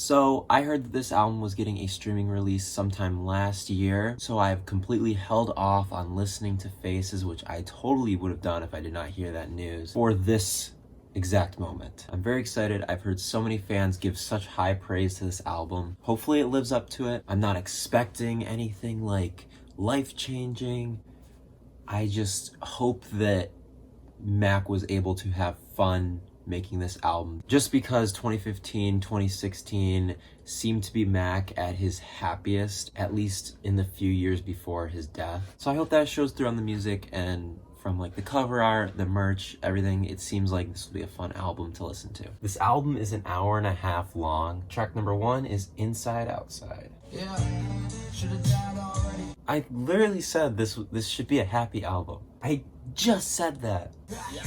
So I heard that this album was getting a streaming release sometime last year, so I've completely held off on listening to Faces, which I totally would have done if I did not hear that news, for this exact moment. I'm very excited. I've heard so many fans give such high praise to this album. Hopefully it lives up to it. I'm not expecting anything like life-changing. I just hope that Mac was able to have fun making this album, just because 2015, 2016 seemed to be Mac at his happiest, at least in the few years before his death. So I hope that shows through on the music, and from like the cover art, the merch, everything, it seems like this will be a fun album to listen to. This album is an hour and a half long. Track number 1 is Inside Outside. Yeah, should've died already. I literally said this should be a happy album. I just said that. Yeah.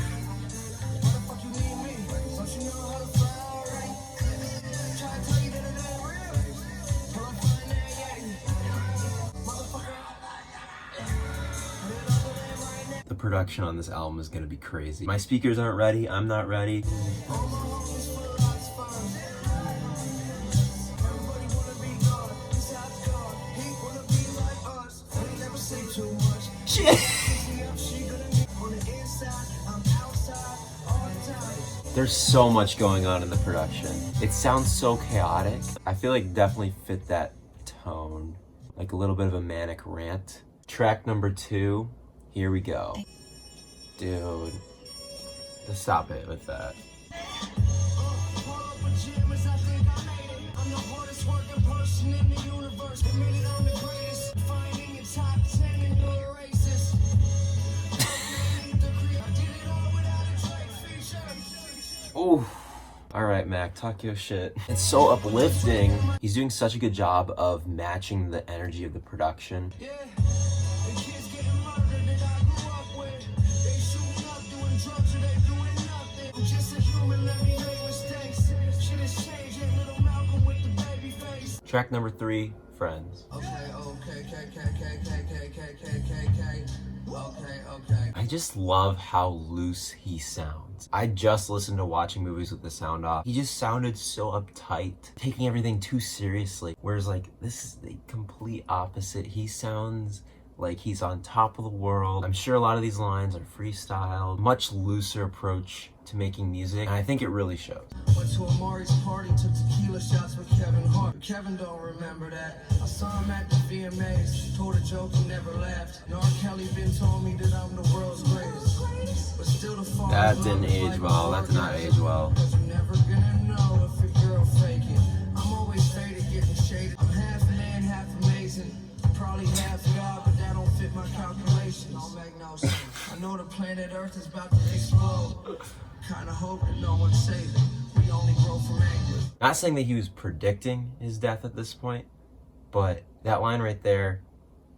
The production on this album is gonna be crazy. My speakers aren't ready, I'm not ready. There's so much going on in the production. It sounds so chaotic. I feel like definitely fit that tone, like a little bit of a manic rant. Track number 2, here we go. Dude, just stop it with that. Ooh. All right, Mac, talk your shit. It's so uplifting. He's doing such a good job of matching the energy of the production. Track number 3, Friends. I just love how loose he sounds. I just listened to Watching Movies with the Sound Off. He just sounded so uptight, taking everything too seriously. Whereas like, this is the complete opposite. He sounds like he's on top of the world. I'm sure a lot of these lines are freestyle, much looser approach to making music, and I think it really shows. Went to Amari's party, took tequila shots with Kevin Hart. Kevin don't remember that. I saw him at the VMAs, told a joke, he never laughed. R. Kelly been told me that I'm the world's greatest. But still the that didn't age well, that did not age well. Cause you're never gonna know if a girl fake it. I'm always faded, getting shaded. I'm half man, half amazing. Probably half God, but that don't fit my calculations. Don't make no sense. I know the planet Earth is about to explode. Kinda hope that no one's saving. We only grow from anger. Not saying that he was predicting his death at this point, but that line right there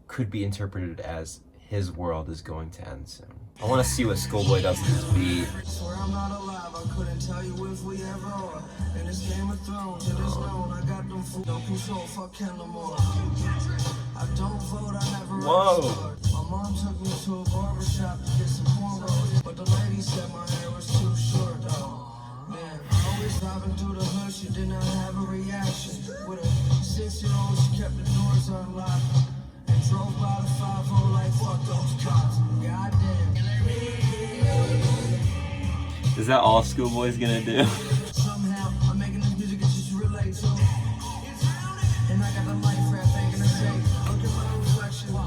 could be interpreted as his world is going to end soon. I want to see what Schoolboy does with his beat. Swear I'm not alive, I couldn't tell you if we ever are. In this Game of Thrones, it is known I got them fools. Don't control, fuck him no more. I don't vote, I never registered. My mom took me to a barbershop to get some cornrows, but the lady said my hair was too short though. Man, always driving through the hood, she did not have a reaction. With a 6-year-old, she kept the doors unlocked and drove by the 5-0 like fuck those cops. Goddamn. Is that all Schoolboy's gonna do? Somehow, I'm making this music that you relate to. And I got the life rap banging the safe. Look at my reflection. I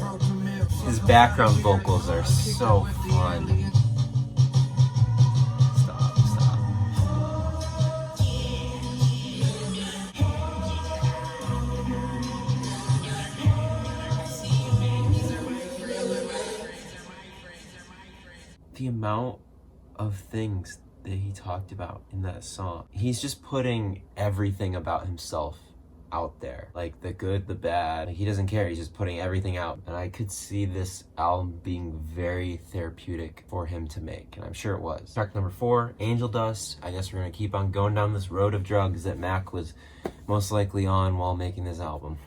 broke the mirror. His background vocals are so fun. Stop. The amount of things that he talked about in that song. He's just putting everything about himself out there. Like the good, the bad. He doesn't care. He's just putting everything out. And I could see this album being very therapeutic for him to make. And I'm sure it was. Track number 4, Angel Dust. I guess we're gonna keep on going down this road of drugs that Mac was most likely on while making this album.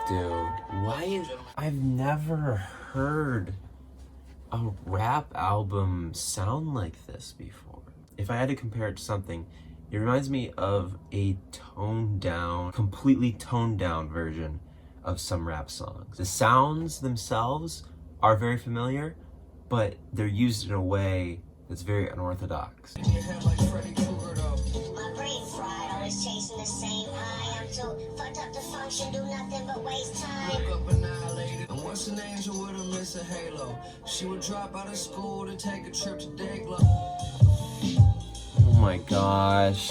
Dude, I've never heard a rap album sound like this before. If I had to compare it to something, It reminds me of a toned down, completely toned down version of some rap songs. The sounds themselves are very familiar, but they're used in a way that's very unorthodox. My brain fried, always chasing the same high. I'm too fucked up to function, do nothing but waste time. Woke up annihilated. And once an angel with a miss a halo. She would drop out of school to take a trip to Diablo. Oh my gosh.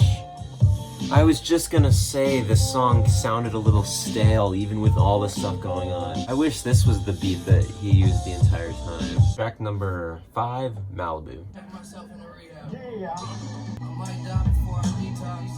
I was just gonna say this song sounded a little stale even with all this stuff going on. I wish this was the beat that he used the entire time. Track number 5, Malibu. Check myself in the rehab. I might die before I detox.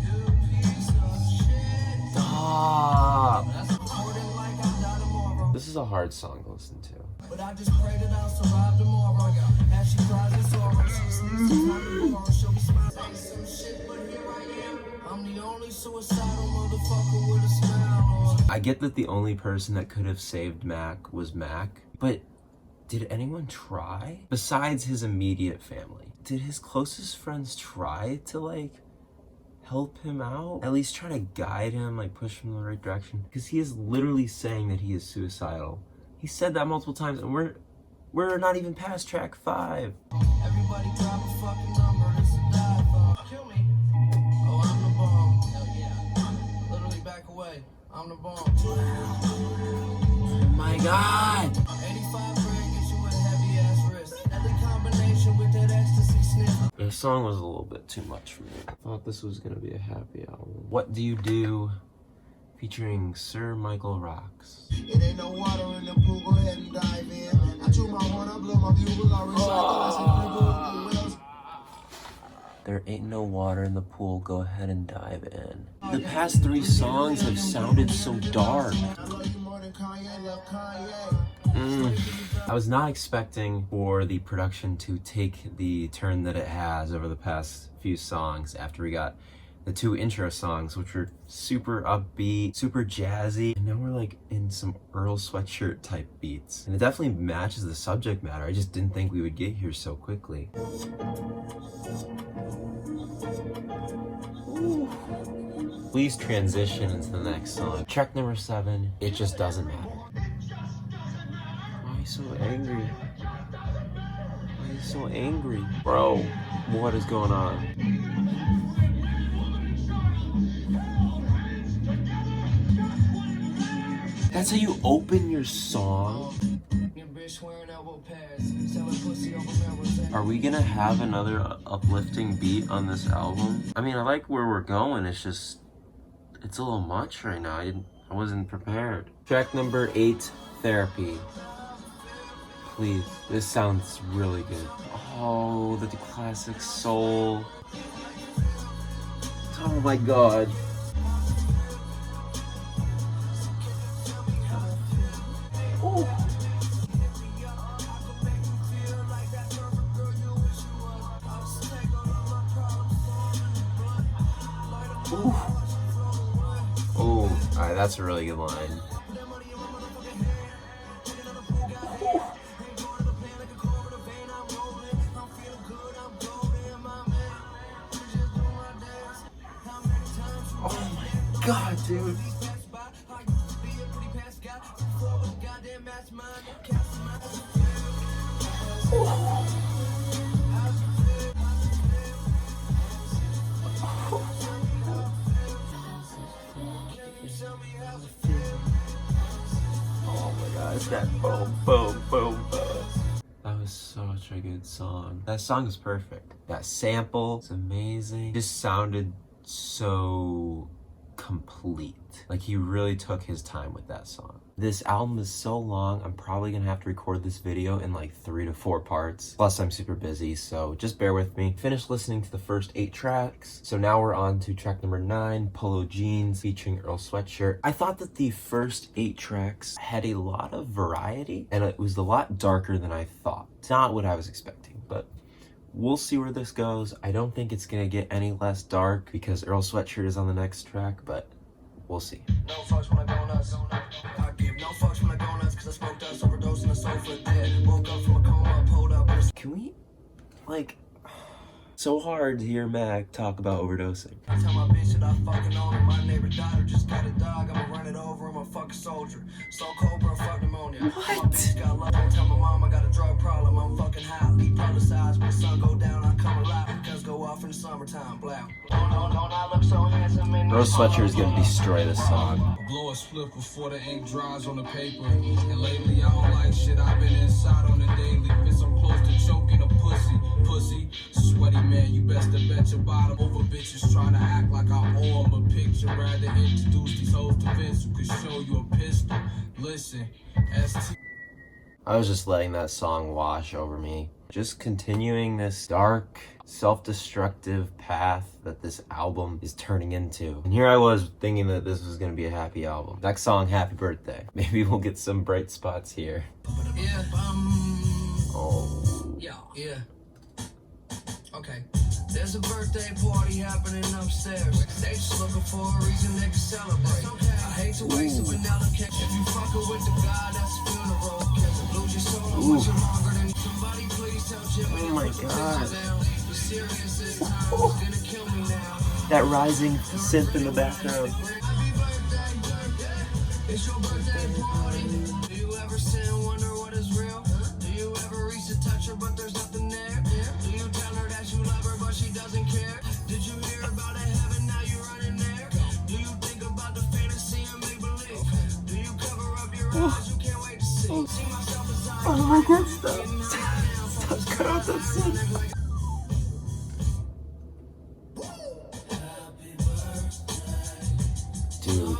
You piece of shit. Stop! That's recording like I die tomorrow. This is a hard song to listen to. But I just pray that I'll survive tomorrow. As she cries in sorrow, she sleeps in tomorrow. She'll be smiling some shit, but here I am. I'm the only suicidal motherfucker with a smile. I get that the only person that could have saved Mac was Mac, but did anyone try? Besides his immediate family, did his closest friends try to like help him out? At least try to guide him, like push him in the right direction? Because he is literally saying that he is suicidal. He said that multiple times, and we're not even past track 5. Everybody drop a fucking number. This a dive bomb. Kill me. Oh, I'm the bomb. Hell yeah. Literally back away. I'm the bomb. Oh my god! 85 grand gets you a heavy ass wrist. Deadly combination with that ecstasy sniff. The song was a little bit too much for me. I thought this was gonna be a happy album. What Do You Do? Featuring Sir Michael Rocks. It ain't no water in the pool, go ahead and dive in. I chew my horn, I blow my bugle, I recycle, I say There ain't no water in the pool, go ahead and dive in. The past 3 songs have sounded so dark. I was not expecting for the production to take the turn that it has over the past few songs after we got the 2 intro songs, which were super upbeat, super jazzy, and now we're like in some Earl Sweatshirt type beats. And it definitely matches the subject matter. I just didn't think we would get here so quickly. Ooh. Please transition into the next song. Track number 7, It Just Doesn't Matter. Why are you so angry? Why are you so angry? Bro, what is going on? That's how you open your song? Are we gonna have another uplifting beat on this album? I mean, I like where we're going, it's just, it's a little much right now. I wasn't prepared. Track number 8, Therapy. Please, this sounds really good. Oh, the classic soul. Oh my god. Ooh. Ooh. Oh, alright, that's a really good line. Oh my god, dude. Oh my god, it's that boom, boom, boom, boom. That was such a good song. That song is perfect. That sample is amazing. It just sounded so complete. Like he really took his time with that song. This album is so long, I'm probably gonna have to record this video in like 3 to 4 parts. Plus I'm super busy, so just bear with me. Finished listening to the first 8 tracks. So now we're on to track number 9, Polo Jeans, featuring Earl Sweatshirt. I thought that the first 8 tracks had a lot of variety, and it was a lot darker than I thought. Not what I was expecting, but we'll see where this goes. I don't think it's gonna get any less dark because Earl Sweatshirt is on the next track, but we'll see. No fucks when I go nuts. I give no fucks when I go nuts, cause I smoked dust, overdose on the sofa dead. Woke up from a coma, pulled up. Can we, like, So hard to hear Mac talk about overdosing. I tell my bitch that I fucking own her. My neighbor daughter just got a dog. I'ma run it over. I'm a fucking soldier. So cold, bro, fuck pneumonia. What? My bitch got love. I tell my mom I got a drug problem. I'm fucking high. Leave publicized. When the sun go down, I come alive. Guns go off in the summertime. Blow. I look so handsome in Rose Sweatshirt is gonna destroy this song. Blow a split before the ink dries on the paper. And lately I don't like shit. I've been inside on the daily. Been so close to choking a pussy. Sweaty man, you best to bet your bottom over bitches trying to act like I owe 'em a picture. Rather introduce these hoes to Vince who could show you a pistol. Listen, ST. I was just letting that song wash over me. Just continuing this dark, self-destructive path that this album is turning into. And here I was thinking that this was gonna be a happy album. Next song, Happy Birthday. Maybe we'll get some bright spots here. Yeah. Oh. Yeah. Okay. There's a birthday party happening upstairs. They just looking for a reason they can celebrate. I hate to waste a vanilla cake. If you fucking with the guy, that's funeral. Lose your soul much longer than somebody. Please tell Jimmy. Oh my God. Be serious this time. It's gonna kill me now. That rising synth in the background. Happy birthday. It's your birthday party. Do you ever sit and wonder what is real? Do you ever reach to touch her but there's nothing there? Do you tell her that you love her but she doesn't care? Did you hear about a heaven, now you're running there? Do you think about the fantasy and make believe? Do you cover up your eyes, you can't wait to see? See myself as I Oh my God, stop. Stop, cut out that synth. Dude,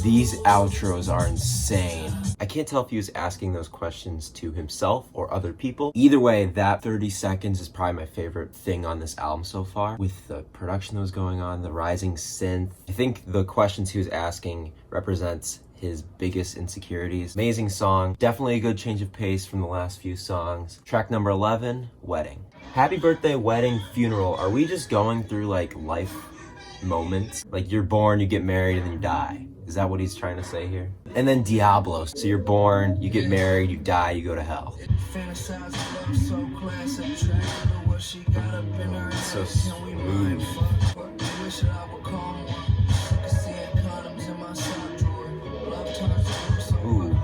these outros are insane. I can't tell if he was asking those questions to himself or other people. Either way, that 30 seconds is probably my favorite thing on this album so far. With the production that was going on, the rising synth. I think the questions he was asking represents his biggest insecurities. Amazing song. Definitely a good change of pace from the last few songs. Track number 11, Wedding. Happy Birthday, Wedding, Funeral. Are we just going through like life moments? Like you're born, you get married, and then you die. Is that what he's trying to say here? And then Diablo. So you're born, you get married, you die, you go to hell. So smooth. Ooh.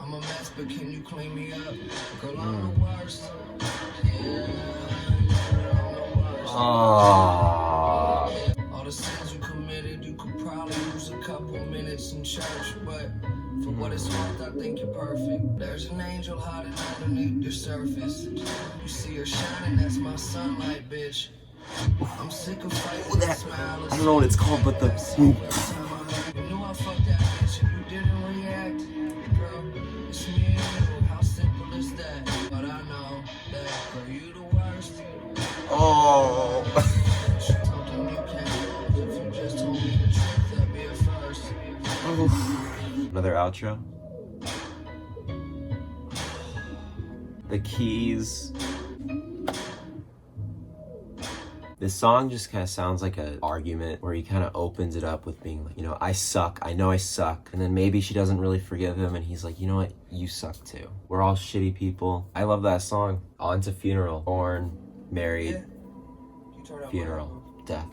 I'm a mess, but can you clean me up? Girl, I'm the worst. Aww. All the sins you committed, you could probably use a couple minutes in church, but for what it's worth, I think you're perfect. There's an angel hiding underneath your surface. You see her shining, that's my sunlight, bitch. I'm sick of fighting that smile. I don't know what it's called, but the You knew I fucked that bitch and you didn't react. Girl, it's me and you, how simple is that? But I know that, girl, you the worst. oh. Something you can't lose. If you just told me the truth, that'd be a first. Another outro. The keys. This song just kind of sounds like an argument where he kind of opens it up with being like, you know, I suck, I know I suck. And then maybe she doesn't really forgive him and he's like, you know what, you suck too. We're all shitty people. I love that song. On to Funeral. Born, married, funeral, death.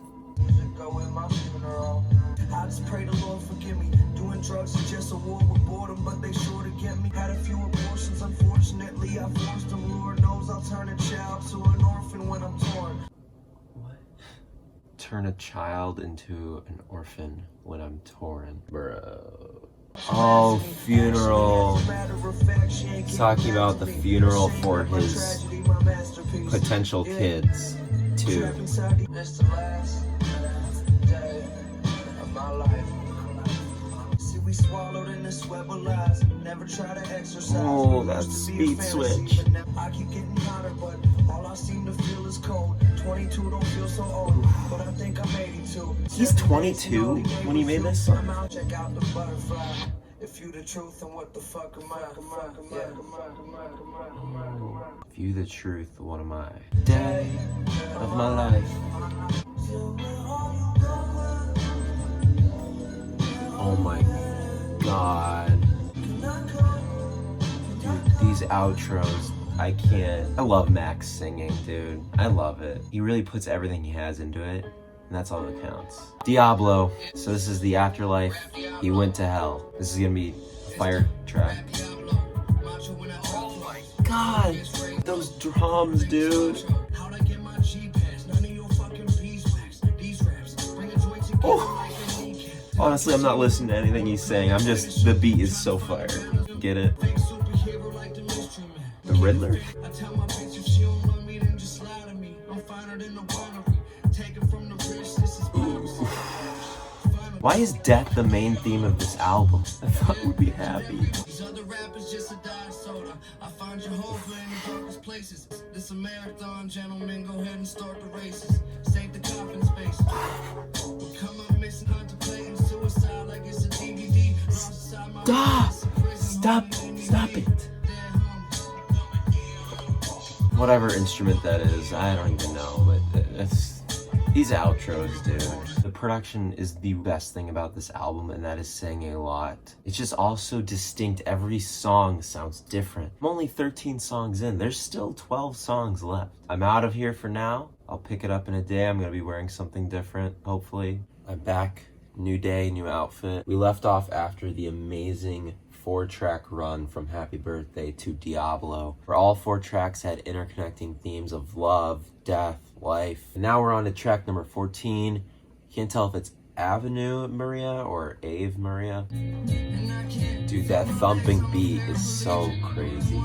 I just pray the Lord forgive me. Doing drugs is just a war with boredom, but they sure to get me. Had a few abortions, unfortunately I forced them. Lord knows I'll turn a child to an orphan when I'm torn. Turn a child into an orphan when I'm torn. Bro. Oh, funeral. He's talking about the funeral for his potential kids, too. It's the last day of my life. See, we swallowed in this web of lies. Never try to exercise. Oh, that's the speed switch. I keep getting hotter, but all I seem to feel is cold. 22 don't feel so old, but I think I'm 82. He's 22 when he made this song. Check out the butterfly. If you the truth, then what the fuck am I? If you the truth, what am I? Day of my life. Oh my God. Dude, these outros I can't. I love Max singing, dude. I love it. He really puts everything he has into it, and that's all that counts. Diablo. So this is the afterlife. He went to hell. This is gonna be a fire track. Oh my god, those drums, dude. Oh. Honestly, I'm not listening to anything he's saying. I'm just, the beat is so fire. Get it? The Riddler? Ooh. Why is death the main theme of this album? I thought we'd be happy. This a marathon, gentlemen, go ahead and start the races. Save the coffin space. Come up missing, contemplating suicide like it's a DVD. Stop it. Whatever instrument that is, I don't even know, but it's these outros, dude. The production is the best thing about this album, and that is saying a lot. It's just all so distinct. Every song sounds different. I'm only 13 songs in. There's still 12 songs left. I'm out of here for now. I'll pick it up in a day. I'm gonna be wearing something different, hopefully. I'm back. New day, new outfit. We left off after the amazing 4-track run from Happy Birthday to Diablo, where all 4 tracks had interconnecting themes of love, death, life. And now we're on to track number 14. Can't tell if it's Ave Maria or Ave Maria. Dude, that thumping beat is so crazy.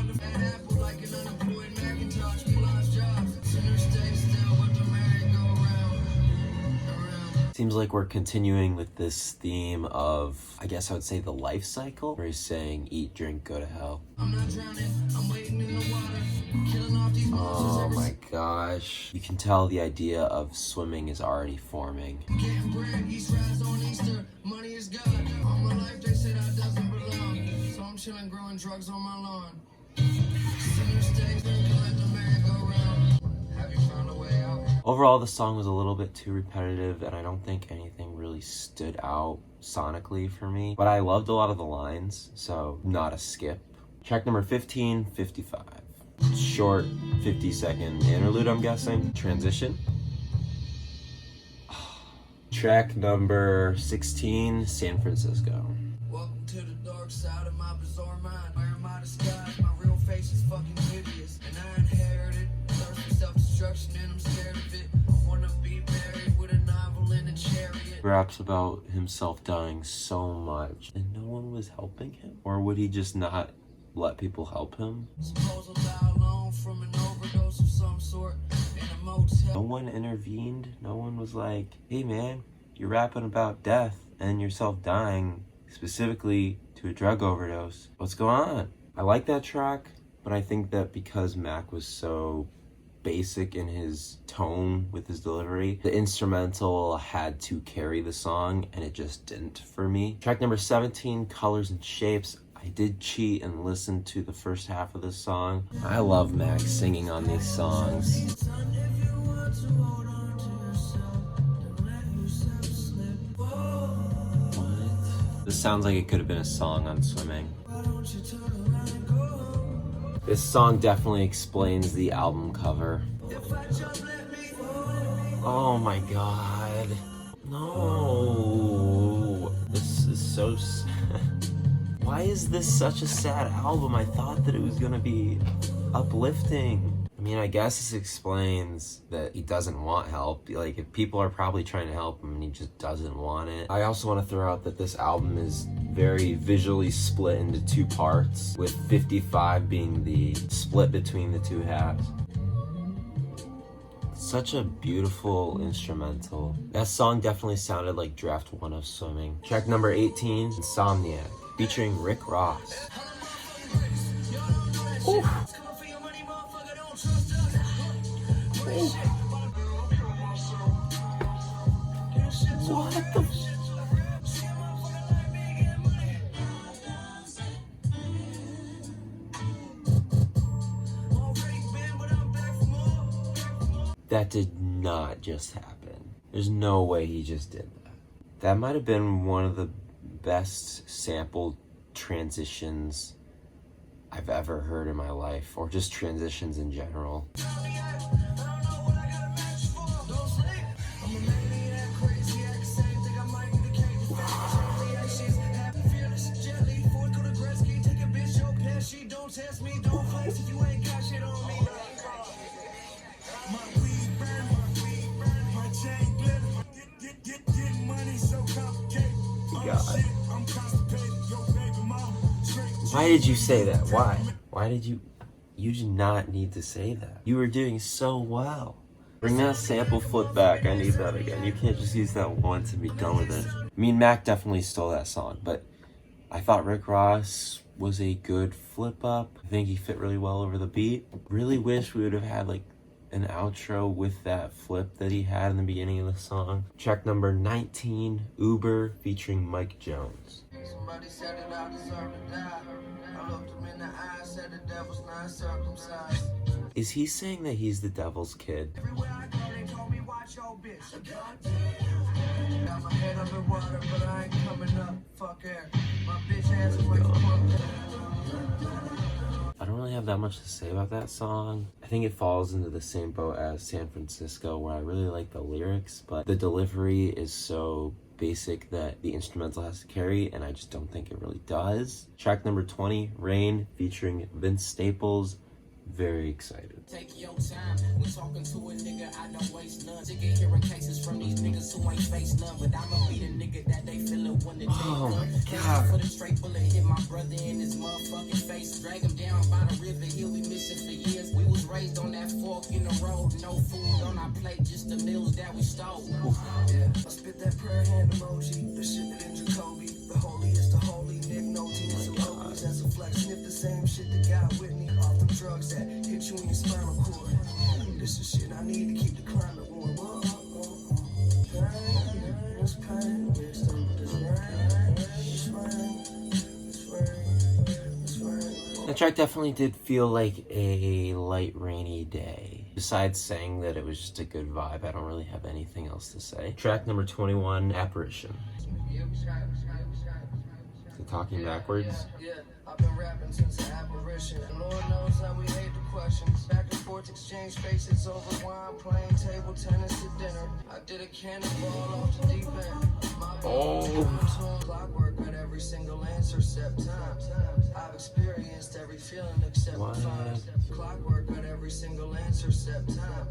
Seems like we're continuing with this theme of, I guess I would say, the life cycle, where he's saying, eat, drink, go to hell. Oh my gosh. You can tell the idea of swimming is already forming. Overall, the song was a little bit too repetitive, and I don't think anything really stood out sonically for me. But I loved a lot of the lines, so not a skip. Track number 15, 55. Short, 50-second interlude, I'm guessing. Transition. Track number 16, San Francisco. Welcome to the dark side of my bizarre mind. Where am I disguised? My real face is fucking hideous, and I inherited thirst for self-destruction, and I'm scared of it. I wanna be buried with a novel in a chariot. Raps about himself dying so much, and no one was helping him? Or would he just not let people help him? Suppose I'll die alone from an overdose of some sort in a motel. No one intervened. No one was like, hey man, you're rapping about death and yourself dying, specifically to a drug overdose. What's going on? I like that track, but I think that because Mac was so basic in his tone with his delivery, the instrumental had to carry the song, and it just didn't for me. Track number 17, Colors and Shapes. I did cheat and listen to the first half of this song. I love Max singing on these songs. What? This sounds like it could have been a song on Swimming. This song definitely explains the album cover. Oh my god. No. This is so sad. Why is this such a sad album? I thought that it was gonna be uplifting. I mean, I guess this explains that he doesn't want help. Like, if people are probably trying to help him and he just doesn't want it. I also want to throw out that this album is very visually split into 2 parts, with 55 being the split between the 2 halves. Such a beautiful instrumental. That song definitely sounded like draft 1 of Swimming. Track number 18, Insomniak, featuring Rick Ross. Ooh. What the That did not just happen. There's no way he just did that. That might have been one of the best sampled transitions I've ever heard in my life, or just transitions in general. God. Why did you say that? Why? Why did you? You did not need to say that. You were doing so well. Bring that sample flip back. I need that again. You can't just use that once and be done with it. I mean, Mac definitely stole that song, but I thought Rick Ross was a good flip up. I think he fit really well over the beat. Really wish we would have had like an outro with that flip that he had in the beginning of the song. Track number 19, Uber, featuring Mike Jones. Somebody said that I deserve to die. I looked him in the eye, said the devil's not circumcised. Is he saying that he's the devil's kid? Everywhere I go, they told me watch your bitch. Got my head under water, but I ain't coming up. Fuck her. My bitch has a way I don't really have that much to say about that song. I think it falls into the same boat as San Francisco, where I really like the lyrics, but the delivery is so basic that the instrumental has to carry, and I just don't think it really does. Track number 20, Rain, featuring Vince Staples. Very excited. Take your time. We talking to a nigga, I don't waste none. Sick of hearing cases from these niggas who ain't face none. But I'ma be the nigga that they feelin' when the day Oh my done. God. For the straight bullet hit my brother in his motherfucking face. Drag him down by the river, he'll be missing for years. We was raised on that fork in the road. No food on our plate, just the meals that we stole. Yeah, I spit that prayer hand emoji. The shit that in Jacoby. The holy is the holy. Nick, no tears and always as a flex. Sniff the same shit that got with me. Off the drugs that hit you in your spinal cord. This is shit I need to keep the climate warm. The track definitely did feel like a light rainy day. Besides saying that it was just a good vibe, I don't really have anything else to say. Track number 21, Apparition. Is it talking backwards? Yeah, I've been rapping since the apparition. And Lord knows how we hate the questions. Back and forth, exchange faces over wine, playing table tennis at dinner. I did a cannonball off the deep end. My clockwork got every single answer except time. I've experienced every feeling except fine. Clockwork got every single answer except time.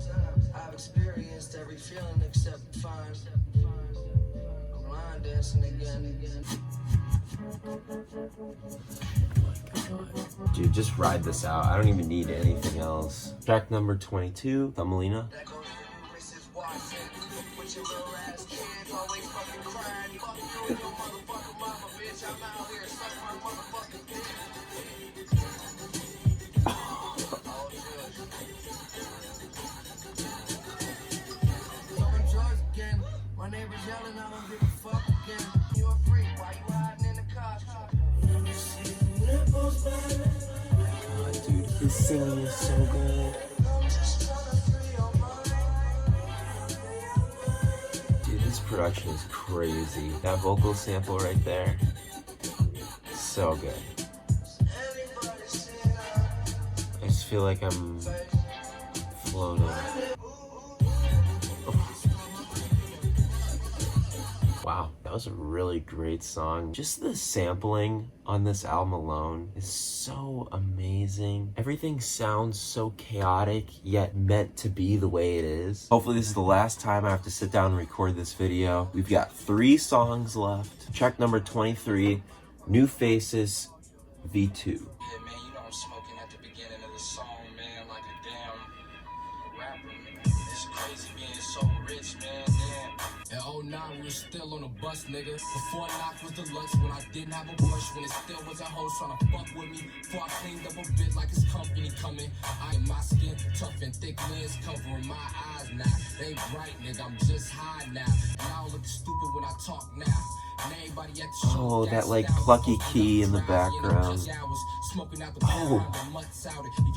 I've experienced every feeling except fine. I'm line dancing again. Dude, just ride this out. I don't even need anything else. Track number 22, Thumbalina. That goes for you, Mrs. Watson. With your little ass kids, always fucking crying. Fuck you and your motherfucking mama, bitch. I'm out here, suck my motherfucking dick. Doing drugs again. My neighbor's yelling, I don't give a fuck again. You a freak, why you hiding in the costume? God, dude, his singing is so good. Dude, this production is crazy. That vocal sample right there, so good. I just feel like I'm floating. Wow, that was a really great song. Just the sampling on this album alone is so amazing. Everything sounds so chaotic, yet meant to be the way it is. Hopefully this is the last time I have to sit down and record this video. We've got 3 songs left. Track number 23, New Faces, V2. Yeah, man, you know I'm smoking at the beginning of the song, man, like a damn rapper. It's crazy being so rich, man, damn. In 09, we was still on the bus, nigga. Before knock was deluxe, when I didn't have a brush, when it still was a hoe trying to fuck with me. Before I cleaned up a bit like his company coming. I ain't my skin, tough and thick lens covering my eyes now. They ain't bright, nigga, I'm just high now. And I don't look stupid when I talk now. Oh, that like plucky key in the background. Oh,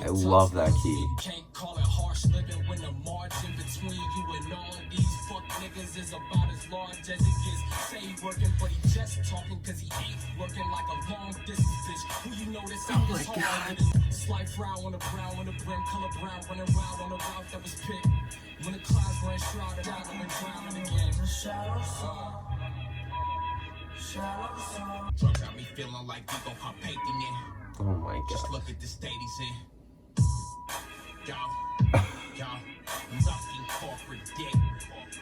I love that key. Can't call it harsh living when the margin between you and all these fuck niggas is about as large as it gets. Say he working, but he just talking cause he ain't working like a long distance bitch. Who you know this out this hard with it? Slight frown on the brow on the brim, color brown, running around on the route that was picked. When the clouds were enshrouded, I went drowning again. Drugs got me feeling like we gon' pop painting in. Oh my Just god. look at the state he's in. Yo, nothing corporate dick.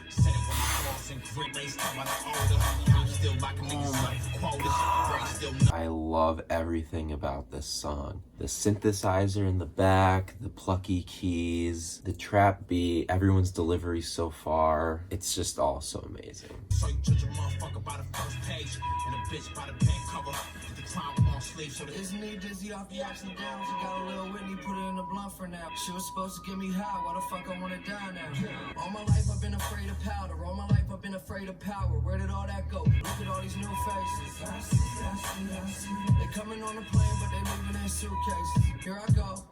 Said it when I cross and grit raised up by the older. I'm still locking niggas up for quotas. Brain still not. I love everything about this song. The synthesizer in the back, the plucky keys, the trap beat, everyone's delivery so far. It's just all so amazing. So you judge a motherfucker by the first page and a bitch by the back cover. Did the crime long sleeve so the Isn't he dizzy off the ups and downs? He got a little Whitney, put it in the blunt for now. She was supposed to get me high, why the fuck I wanna die now? All my life I've been afraid of powder, all my life I've been afraid of power. Where did all that go? Look at all these new faces. They coming on the plane, but they leaving in suitcases. Here I go.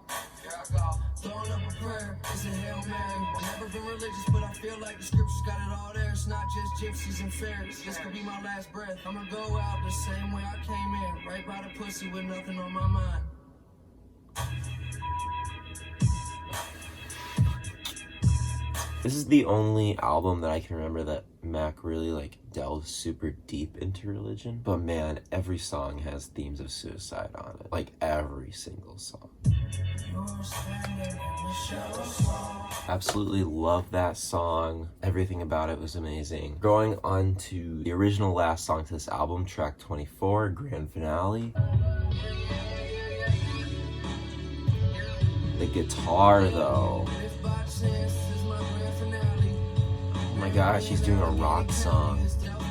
Throwing up a prayer, it's a Hail Mary. I've never been religious, but I feel like the scriptures got it all there. It's not just gypsies and fairies. This could be my last breath. I'ma go out the same way I came in, right by the pussy with nothing on my mind. This is the only album that I can remember that Mac really like delves super deep into religion. But man, every song has themes of suicide on it. Like every single song. Absolutely love that song. Everything about it was amazing. Going on to the original last song to this album, track 24, Grand Finale. The guitar though. Oh my gosh, he's doing a rock song. Stop.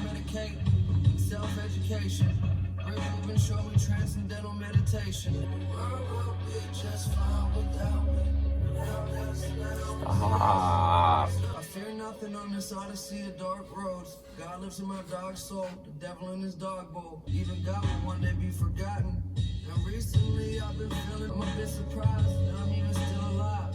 I fear nothing on this odyssey of dark roads. God lives in my dog's soul, the devil in his dog bowl. Even God will one day be forgotten. And recently I've been feeling I'm a bit surprised that I'm even still alive.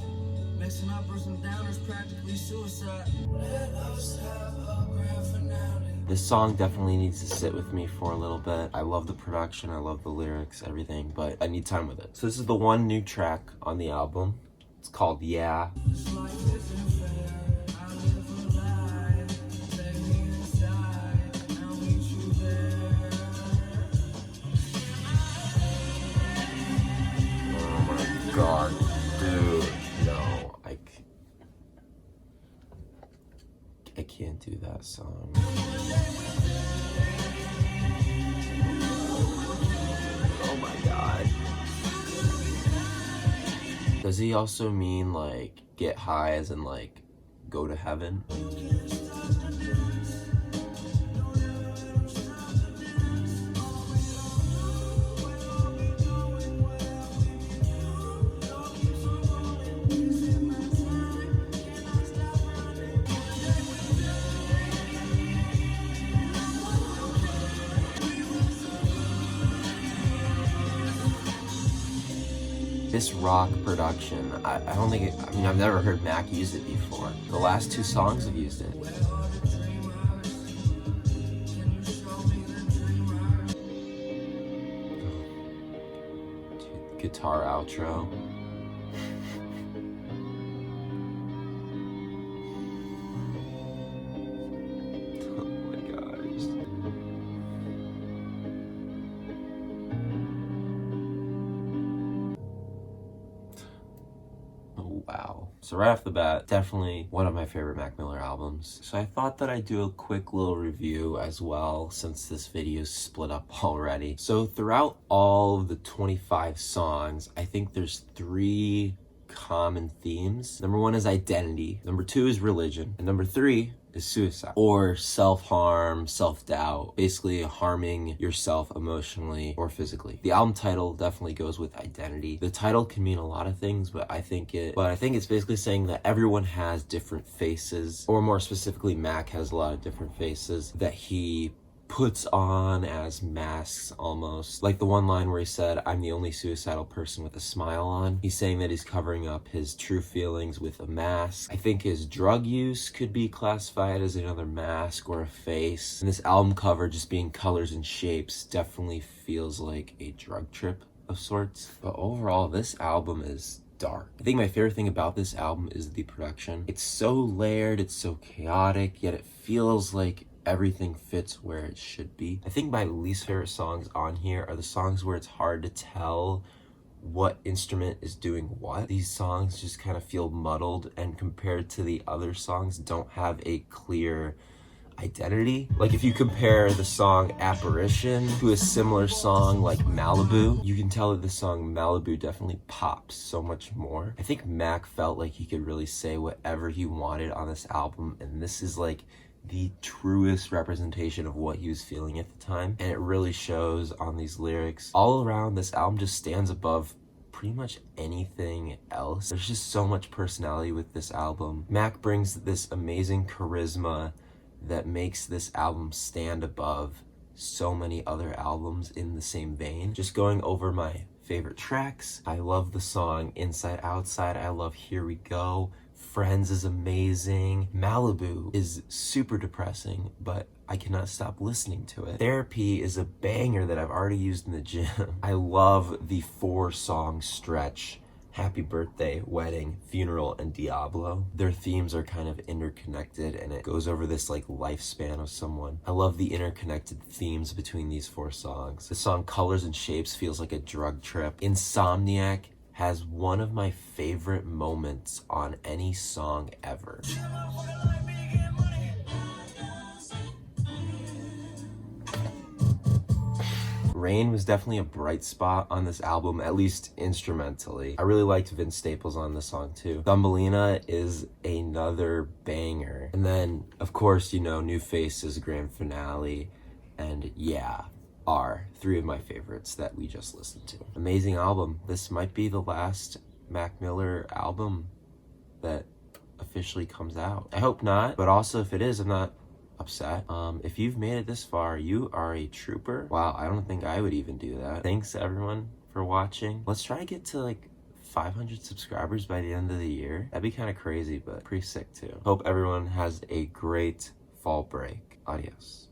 Mixing uppers and downers, practically suicide. Let us have a grand finale. This song definitely needs to sit with me for a little bit. I love the production, I love the lyrics, everything, but I need time with it. So this is the one new track on the album. It's called Yeah. This life isn't fair. I live a lie. Take me inside. I'll meet you there. Oh my god, dude. No, I can't do that song. Oh my god. Does he also mean like get high as in like go to heaven? This rock production, I don't think it, I mean, I've never heard Mac use it before. The last two songs have used it. Dude, guitar outro. Oh my gosh. Oh, wow. So right off the bat, definitely one of my favorite Mac Miller albums. So I thought that I'd do a quick little review as well, since this video is split up already. So throughout all of the 25 songs, I think there's 3 common themes. Number 1 is identity. Number 2 is religion. And number 3 is suicide or self-harm, self-doubt, basically harming yourself emotionally or physically. The album title definitely goes with identity. The title can mean a lot of things, but I think it's basically saying that everyone has different faces, or more specifically, Mac has a lot of different faces that he puts on as masks almost. Like the one line where he said, "I'm the only suicidal person with a smile on." He's saying that he's covering up his true feelings with a mask. I think his drug use could be classified as another mask or a face. And this album cover just being colors and shapes definitely feels like a drug trip of sorts. But overall, this album is dark. I think my favorite thing about this album is the production. It's so layered, it's so chaotic, yet it feels like everything fits where it should be. I think my least favorite songs on here are the songs where it's hard to tell what instrument is doing what. These songs just kind of feel muddled, and compared to the other songs, don't have a clear identity. Like if you compare the song Apparition to a similar song like Malibu, you can tell that the song Malibu definitely pops so much more. I think Mac felt like he could really say whatever he wanted on this album, and this is like the truest representation of what he was feeling at the time, and it really shows on these lyrics. All around, this album just stands above pretty much anything else. There's just so much personality with this album. Mac brings this amazing charisma that makes this album stand above so many other albums in the same vein. Just going over my favorite tracks, I love the song Inside Outside. I love Here We Go. Friends is amazing. Malibu is super depressing, but I cannot stop listening to it. Therapy is a banger that I've already used in the gym. I love the 4-song stretch: Happy Birthday, Wedding, Funeral, and Diablo. Their themes are kind of interconnected, and it goes over this like lifespan of someone. I love the interconnected themes between these 4 songs. The song Colors and Shapes feels like a drug trip. Insomniak has one of my favorite moments on any song ever. Rain was definitely a bright spot on this album, at least instrumentally. I really liked Vince Staples on this song too. Thumbalina is another banger. And then, of course, you know, New Faces grand finale, and yeah, are 3 of my favorites that we just listened to. Amazing album. This might be the last Mac Miller album that officially comes out. I hope not, but also if it is, I'm not upset. If you've made it this far, you are a trooper. Wow, I don't think I would even do that. Thanks everyone for watching. Let's try to get to like 500 subscribers by the end of the year. That'd be kind of crazy, but pretty sick too. Hope everyone has a great fall break. Adios.